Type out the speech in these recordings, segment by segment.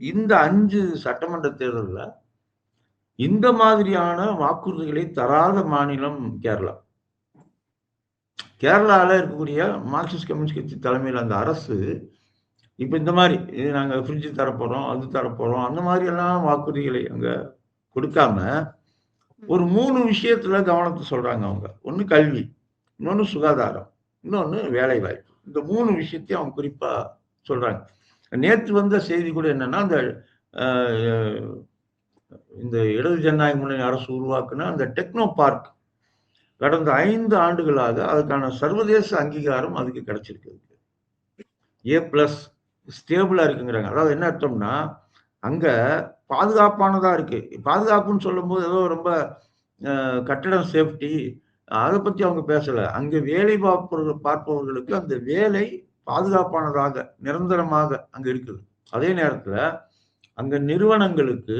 இந்த 5 சட்டமன்ற தேர்தல்ல இந்த மாதிரியான வாக்குறுதிகளை தராத மாநிலம் கேரளா. கேரளால இருக்கக்கூடிய மார்க்சிஸ்ட் கம்யூனிஸ்ட் கட்சி தலைமையில் அந்த அரசு இப்ப இந்த மாதிரி நாங்க ஃப்ரிட்ஜ் தரப்போறோம், அது தரப்போறோம், அந்த மாதிரி எல்லாம் வாக்குறுதிகளை அங்க கொடுக்காம ஒரு 3 விஷயத்துல கவனத்தை சொல்றாங்க அவங்க. ஒண்ணு கல்வி, இன்னொன்னு சுகாதாரம், இன்னொன்னு வேலைவாய்ப்பு. இந்த 3 விஷயத்தையும் அவங்க குறிப்பா சொல்றாங்க. நேற்று வந்த செய்தி கூட என்னன்னா, இந்த இடது ஜனநாயக முன்னணி அரசு உருவாக்குன அந்த டெக்னோ பார்க் கடந்த 5 ஆண்டுகளாக அதுக்கான சர்வதேச அங்கீகாரம் அதுக்கு கிடைச்சிருக்கு. A+ ஸ்டேபிளா இருக்குங்கிறாங்க. அதாவது என்ன அர்த்தம்னா, அங்க பாதுகாப்பானதா இருக்கு. பாதுகாப்புன்னு சொல்லும்போது ஏதோ ரொம்ப கட்டடம் சேஃப்டி அத பத்தி அவங்க பேசல. அங்க வேலை பார்ப்பவர்களுக்கு அந்த வேலை பாதுகாப்பானதாக, நிரந்தரமாக அங்க இருக்குது. அதே நேரத்துல அங்க நிறுவனங்களுக்கு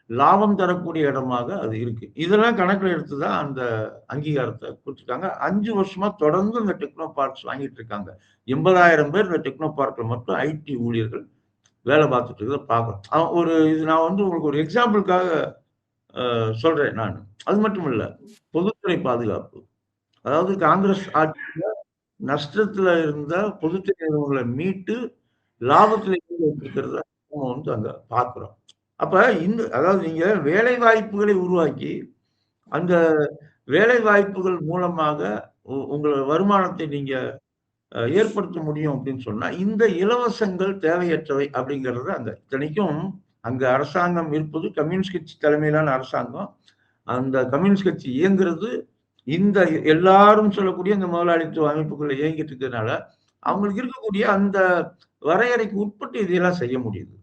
லாபம் தரக்கூடிய இடமாக அது இருக்கு. இதெல்லாம் கணக்குல எடுத்து தான் அந்த அங்கீகாரத்த குடுத்துருக்காங்க. 5 வருஷமா தொடர்ந்து இந்த டெக்னோ பார்க்ஸ் வாங்கிட்டு இருக்காங்க. 80,000 பேர் இந்த டெக்னோ பார்க்ல மட்டும் ஐடி ஊழியர்கள் வேலை பார்த்துட்டு இருக்கிறத பார்க்குறோம். இது நான் வந்து உங்களுக்கு ஒரு எக்ஸாம்பிளுக்காக சொல்றேன் நானு. அது மட்டும் இல்ல. பொதுத்துறை பாதுகாப்பு. அதாவது காங்கிரஸ் ஆட்சியில நஷ்டத்துல இருந்த பொதுத்துறை நிறுவனங்கள மீட்டு லாபத்துல கொண்டு வந்திருக்கிறத நம்ம வந்து அங்க பார்க்கிறோம். அப்ப அதாவது நீங்க வேலை வாய்ப்புகளை உருவாக்கி, அந்த வேலை வாய்ப்புகள் மூலமாக உங்கள வருமானத்தை நீங்க ஏற்படுத்த முடியும் அப்படின்னு சொன்னா, இந்த இலவசங்கள் தேவையற்றவை அப்படிங்கிறது அங்க இத்தனைக்கும் அங்க அரசாங்கம் இருப்பது கம்யூனிஸ்ட் கட்சி தலைமையிலான அரசாங்கம். அந்த கம்யூனிஸ்ட் கட்சி இயங்குறது இந்த எல்லாரும் சொல்லக்கூடிய இந்த முதலாளித்துவ அமைப்புக்குள்ள இயங்கிட்டு இருக்கிறதுனால, அவங்களுக்கு இருக்கக்கூடிய அந்த வரையறைக்கு உட்பட்டு இதையெல்லாம் செய்ய முடியுது.